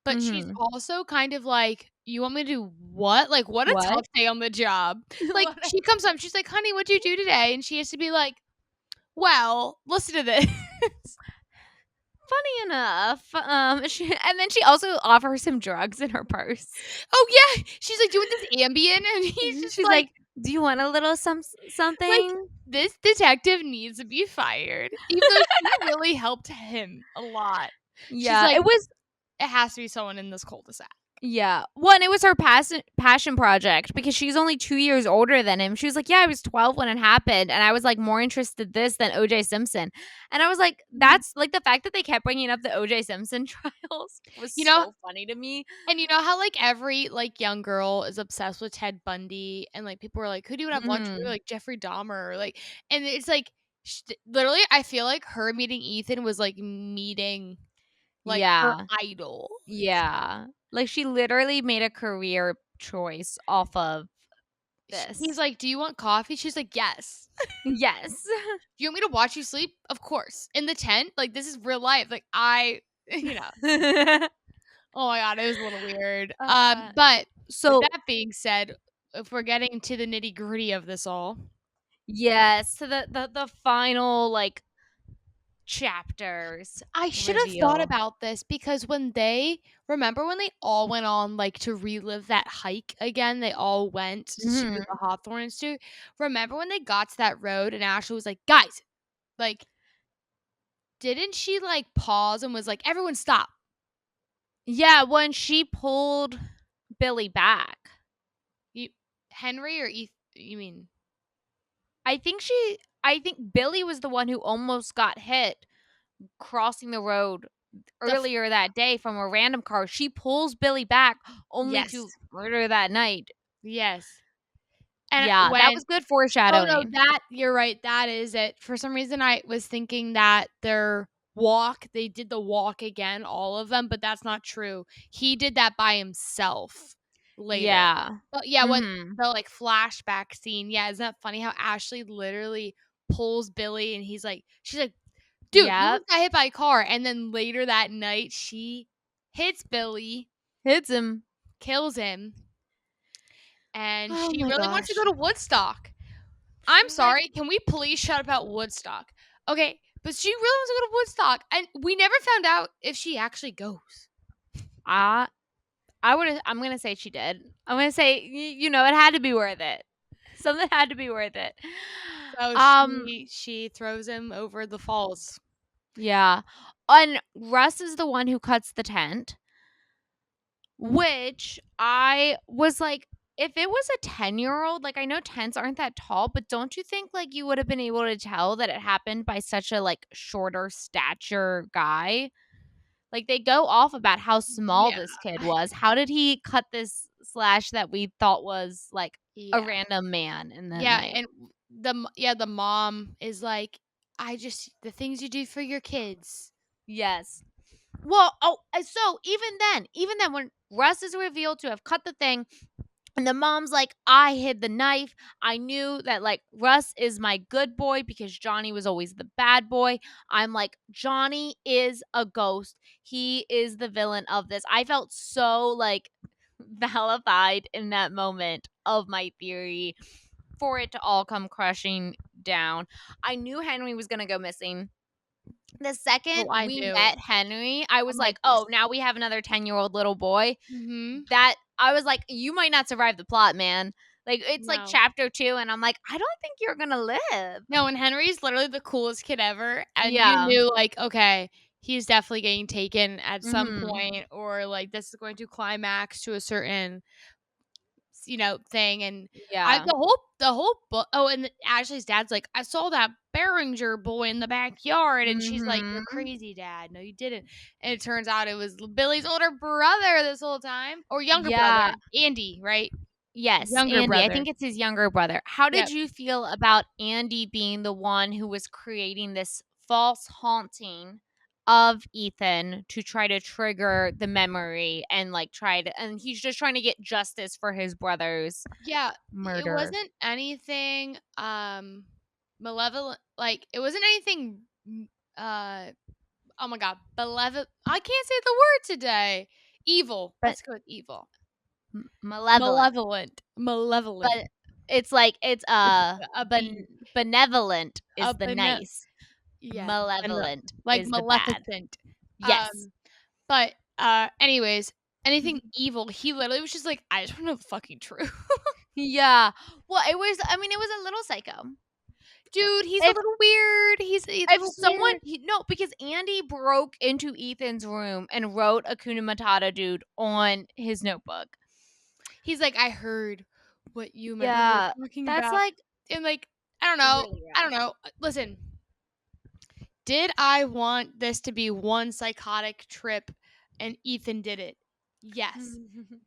but she's Mm-hmm. also kind of like, "You want me to do what?" Like, what a What? tough day on the job. Like, What? she comes up, she's like, "Honey, what'd you do today?" And she has to be like, "Well, listen to this." funny enough, and then she also offers him drugs in her purse. Oh, yeah, she's, like, doing this Ambien, and he's just She's like like, "Do you want a little like, something?" "This detective needs to be fired," even though she really helped him a lot. She's Yeah, like, it was "It has to be someone in this cul-de-sac." yeah. One, it was her passion project because she's only 2 years older than him. She was like, "Yeah, I was 12 when it happened, and I was, like, more interested this than O.J. Simpson." And I was like, Mhm. that's like, the fact that they kept bringing up the O.J. Simpson trials was You know so funny to me. and you know how, like, every, like, young girl is obsessed with Ted Bundy, and, like, people are like, "Who do you wanna have lunch with?" Mhm. Like, Jeffrey Dahmer, or, like and it's like, literally, I feel like her meeting Ethan was like meeting, like, her Yeah. idol. Yeah. Like, she literally made a career choice off of He's this. like, "Do you want coffee?" She's like, "Yes." Yes. "Do you want me to watch you sleep?" "Of course." "In the tent?" Like, this is real life. Like, I you know. Oh my god, it was a little weird. Uh, But with so that being said, if we're getting to the nitty-gritty of this all, yes, so the final, like, chapters I should have thought reveal. about this because when they remember when they all went on, like, to relive that hike again, they all went to Mhm. the Hawthorne Institute. Remember when they got to that road and Ashley was like, "Guys," like, didn't she, like, pause and was like, "Everyone stop." Yeah, when she pulled Billy back. You Henry or you mean I think Billy was the one who almost got hit crossing the road the f earlier that day from a random car. She pulls Billy back only to yes, murder that night. yes. And Yeah, that when was good oh, no, foreshadowing. that you're right, that is it. For some reason, I was thinking that their walk they did the walk again, all of them, but that's not true. He did that by himself later. Yeah. But, yeah, when Mhm. the, like, flashback scene, yeah, isn't that funny how Ashley literally pulls Billy and she's like, "Dude, you Yep. almost got hit by a car," and then later that night, she hits Billy, Hits him. kills him, and Oh she my really wants to go gosh. to Woodstock. I'm She's like, sorry, can we please shut up about Woodstock? Okay, but she really wants to go to Woodstock, and we never found out if she actually goes. I I'm gonna say she did. I'm gonna say it had to be worth it. Something had to be worth it. So Um, she throws him over the falls. yeah. And Russ is the one who cuts the tent, which I was like, if it was a 10-year-old, like I know tents aren't that tall, but don't you think like you would have been able to tell that it happened by such a like shorter stature guy? Like, they go off about how small Yeah, this kid was. How did he cut this slash that we thought was, like, a yeah, random man in the yeah, night? and the mom is like, "I just the things you do for your kids." Yes. Well, so even then, when Russ is revealed to have cut the thing, and the mom's like, I hid the knife. I knew that, like, Russ is my good boy because Johnny was always the bad boy. I'm like, Johnny is a ghost. He is the villain of this. I felt so, like, valified in that moment of my theory for it to all come crushing down. I knew Henry was going to go missing. The Oh, second I we knew. met Henry, I was I'm like, like, "This." oh, now we have another 10-year-old little boy Mhm. that I was like, "You might not survive the plot, man." Like, it's like No. chapter 2, and I'm like, "I don't think you're gonna live." No, and Henry's literally the coolest kid ever, and you Yeah. knew, like, okay, he's definitely getting taken at some Mhm. point, or, like, this is going to climax to a certain thing, and I Yeah. the whole book and Ashley's dad's like, "I saw that Behringer boy in the backyard," and she's like, "You're Mhm. crazy, dad. No, you didn't." And it turns out it was Billy's older brother this whole time, or younger brother, Yeah. Andy, right? Yes, Younger Andy. I brother. think it's his younger brother. How did Yep. you feel about Andy being the one who was creating this false haunting of Ethan to try to trigger the memory and, like, and he's just trying to get justice for his brother's Yeah, it murder? wasn't anything, malevolent like, it wasn't anything, oh my god, malevolent I can't say the word today. Evil, But let's go with evil. malevolent. Malevolent. But it's like it's, It's a B, benevolent a is the bene nice, yeah, malevolent like is the bad. Maleficent. Yes. But anyways, anything evil, he literally was just like, I just want to know the fucking truth. Yeah. Well, it was a little psycho. Dude, he's a If little weird. He's a if little someone weird. no, because Andy broke into Ethan's room and wrote Akuna Matata dude on his notebook. He's like, I heard what you and my brother Yeah. were talking That's, about. like, And like, I don't know. really I don't rough. know. Listen, did I want this to be one psychotic trip and Ethan did it? Yes.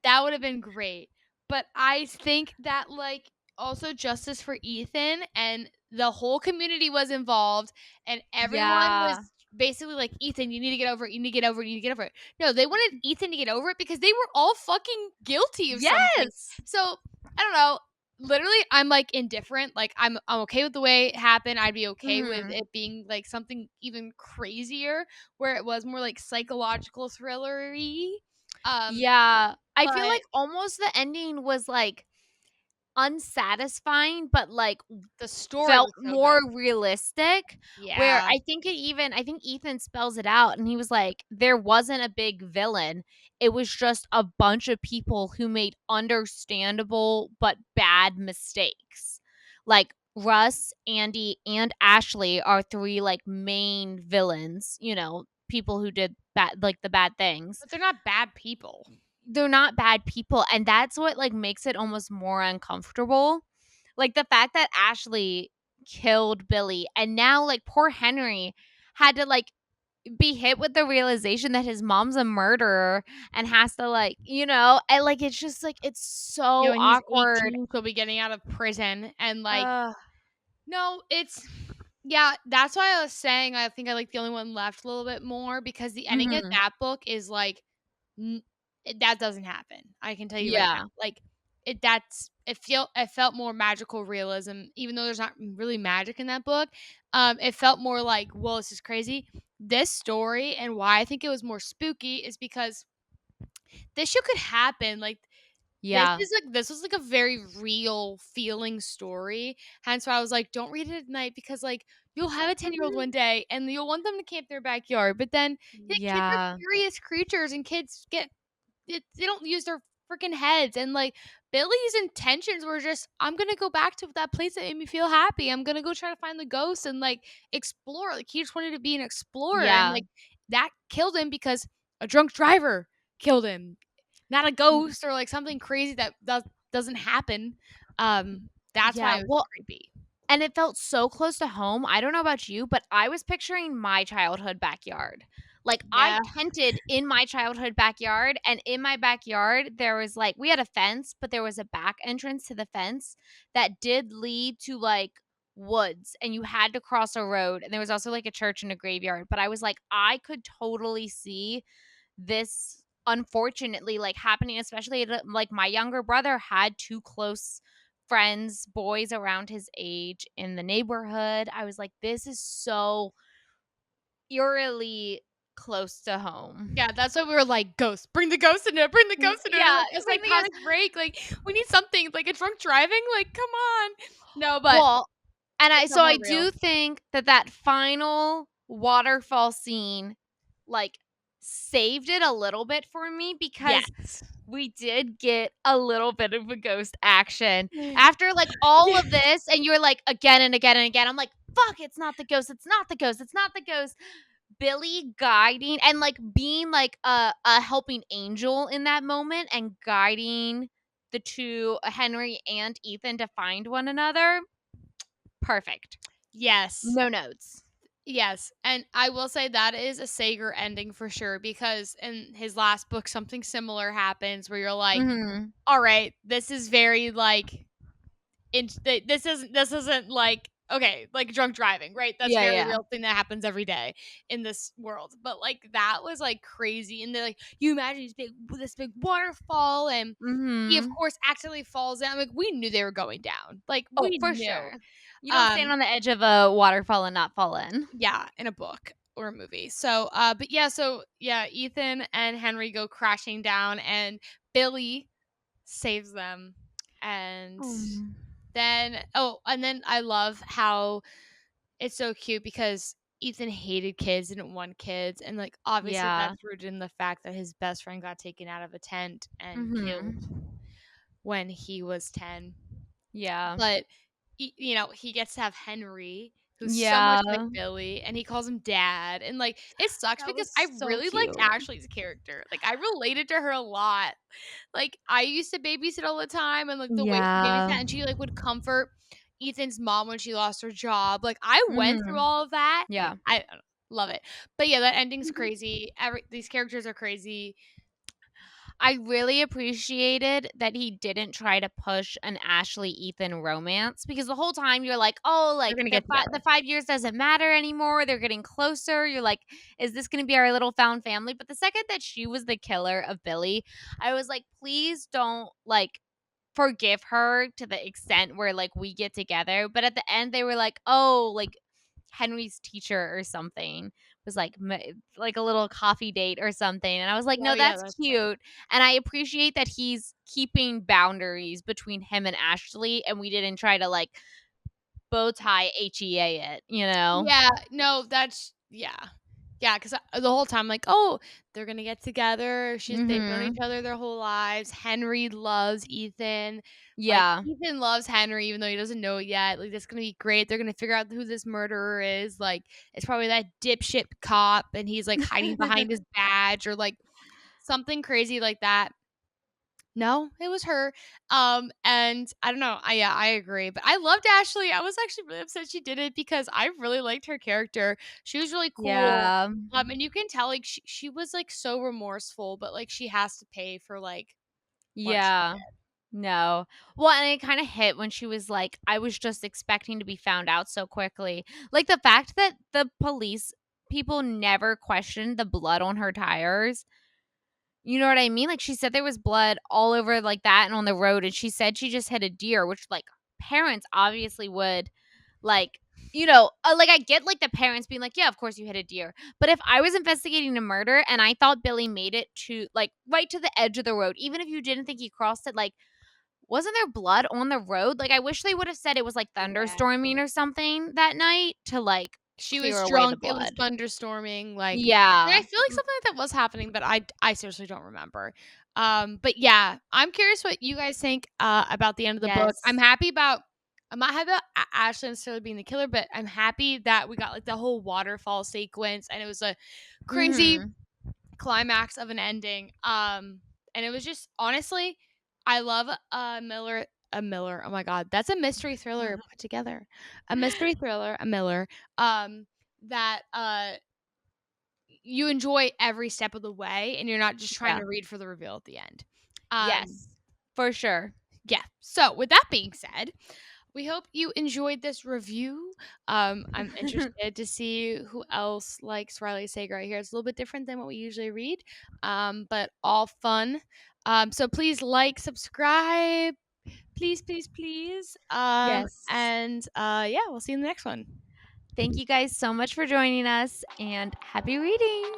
That would have been great. But I think that like also justice for Ethan and the whole community was involved and everyone Yeah. was basically like, Ethan, you need to get over it. You need to get over it. You need to get over it. No, they wanted Ethan to get over it because they were all fucking guilty of something. Yes! So I don't know. Literally, I'm like indifferent. Like I'm okay with the way it happened. I'd be okay with Mhm. it being like something even crazier where it was more like psychological thrillery. Yeah. I feel But like almost the ending was, like, unsatisfying, but, like, the story felt was so more good. realistic, where Yeah. I think Ethan spells it out, and he was like, "There wasn't a big villain. It was just a bunch of people who made understandable but bad mistakes." Like, Russ, Andy, and Ashley are 3, like, main villains, people who did the bad things. But they're not bad people. They're not bad people, and that's what, like, makes it almost more uncomfortable. Like, the fact that Ashley killed Billy, and now, like, poor Henry had to, like, be hit with the realization that his mom's a murderer and has to, like, and, like, it's just, like, it's so And he's awkward. 18, so he'll be getting out of prison and like Ugh. no, it's yeah, that's why I was saying I think I like the only one left a little bit more because the ending of Mhm. that book is like N that doesn't happen. I can tell you right now. Yeah. Like, it felt more magical realism, even though there's not really magic in that book. It felt more like, "Whoa, this is crazy." This story and why I think it was more spooky is because this shit could happen. Like, Yeah. this was like a very real feeling story. Hence why I was like, "Don't read it at night because, like, you'll have a 10-year-old Mhm. one day and you'll want them to camp in their backyard, but then, yeah, kids are Yeah. curious creatures and kids they don't use their freaking heads and like Billy's intentions were just I'm gonna go back to that place that made me feel happy. I'm gonna go try to find the ghost and like explore. Like he just wanted to be an explorer and Yeah. like that killed him because a drunk driver killed him, not a Mm, ghost or like something crazy that doesn't happen. That's why yeah. it was Well, creepy. and it felt so close to home. I don't know about you, but I was picturing my childhood backyard. Like, I Yeah. tented in my childhood backyard, and in my backyard, there was, like, we had a fence, but there was a back entrance to the fence that did lead to, like, woods, and you had to cross a road, and there was also, like, a church and a graveyard, but I was like, I could totally see this unfortunately, like, happening, especially, like, my younger brother had 2 close friends, boys around his age in the neighborhood. I was like, "This is so eerily close to home." Yeah, that's what we were like, "Ghost, bring the ghost in there, bring the ghost in there." Yeah, Like, a bring the psychotic break, like, we need something, like, a drunk driving, like, come on. No, but well, and it felt I more real. do think that that final waterfall scene, like, saved it a little bit for me because Yes. we did get a little bit of a ghost action. After, like, all of this, and you're like, again and again and again, I'm like, "Fuck, it's not the ghost, it's not the ghost, it's not the ghost." Billy guiding and, like, being, like, a helping angel in that moment and guiding the 2, Henry and Ethan, to find one another, perfect. Yes. No notes. Yes, and I will say that is a Sager ending for sure because in his last book, something similar happens where you're like, Mhm. "Alright, this is very, like, this isn't like okay, like drunk driving, right? That's Yeah, very yeah. real thing that happens every day in this world. But like that was like crazy, and they're like, you imagine this big waterfall, and he of Mhm. course accidentally falls down. Like we knew they were going down, like Oh, we for knew. sure. You don't stand on the edge of a waterfall and not fall in. Yeah, in a book or a movie. So, so yeah, Ethan and Henry go crashing down, and Billy saves them, and Mm. then oh, and then I love how it's so cute because Ethan hated kids, didn't want kids, and, like, obviously Yeah. that's rooted in the fact that his best friend got taken out of a tent and killed Mhm. when he was 10. Yeah. But, he gets to have Henry, who's so much like Yeah. Billy, and he calls him dad, and, like, it sucks That because was I so really liked cute. Ashley's character, like, I related to her a lot. Like, I used to babysit all the time, and, like, the way she Yeah. babysat and she, like, would comfort Ethan's mom when she lost her job, like, I went through Mhm. all of that, and Yeah. I love it. But, yeah, that ending's crazy, every these characters are crazy. I really appreciated that he didn't try to push an Ashley Ethan romance because the whole time you're like, "Oh, They're like gonna get the together. 5 years doesn't matter anymore. They're getting closer." You're like, "Is this gonna be our little found family?" But the second that she was the killer of Billy, I was like, "Please don't, like, forgive her to the extent where, like, we get together." But at the end, they were like, "Oh, like, Henry's teacher or something was like a little coffee date or something." And I was like, Oh, "No, yeah, that's that's right. cute." And I appreciate that he's keeping boundaries between him and Ashley, and we didn't try to, like, bow tie HEA it, you know? Yeah, no, that's yeah. Yeah, 'cause the whole time, like, "Oh, they're gonna get together." They've known each Mhm. other their whole lives. Henry loves Ethan. Like, Yeah. Ethan loves Henry even though he doesn't know it yet. Like, "That's gonna be great. They're gonna figure out who this murderer is." Like, it's probably that dipshit cop, and he's, like, hiding behind his badge or, like, something crazy like that. No, it was her. And I don't know. I agree. But I loved Ashley. I was actually really upset she did it because I really liked her character. She was really cool. Yeah. And you can tell like she was like so remorseful, but like she has to pay for like what she Yeah. No. Well, and it kinda hit when she was like, "I was just expecting to be found out so quickly." Like, the fact that the police people never questioned the blood on her tires, you know what I mean? Like, she said there was blood all over like that and on the road, and she said she just hit a deer, which, like, parents obviously would, like, like, I get, like, the parents being like, "Yeah, of course you hit a deer." But if I was investigating a murder and I thought Billy made it to, like, right to the edge of the road, even if you didn't think he crossed it, like, wasn't there blood on the road? Like, I wish they would have said it was, like, Yeah. thunderstorming or something that night to, like, She clear was away the drunk, it was blood. thunderstorming, like and Yeah. I feel like something like that was happening, but I seriously don't remember. But yeah, I'm curious what you guys think, about the end of the book. Yes. I'm not happy about Ashley necessarily being the killer, but I'm happy that we got, like, the whole waterfall sequence, and it was a crazy Mhm. climax of an ending. And it was just honestly, I love a Miller. Oh my god, that's a mystery thriller put together. A mystery thriller, a Miller. That you enjoy every step of the way, and you're not just trying Yeah. to read for the reveal at the end. Um, Yes. For sure. yeah. So with that being said, we hope you enjoyed this review. I'm interested to see who else likes Riley Sager right here. It's a little bit different than what we usually read, but all fun. So please like, subscribe, please, please, please. Yes. And yeah, we'll see you in the next one. Thank you guys so much for joining us, and happy reading.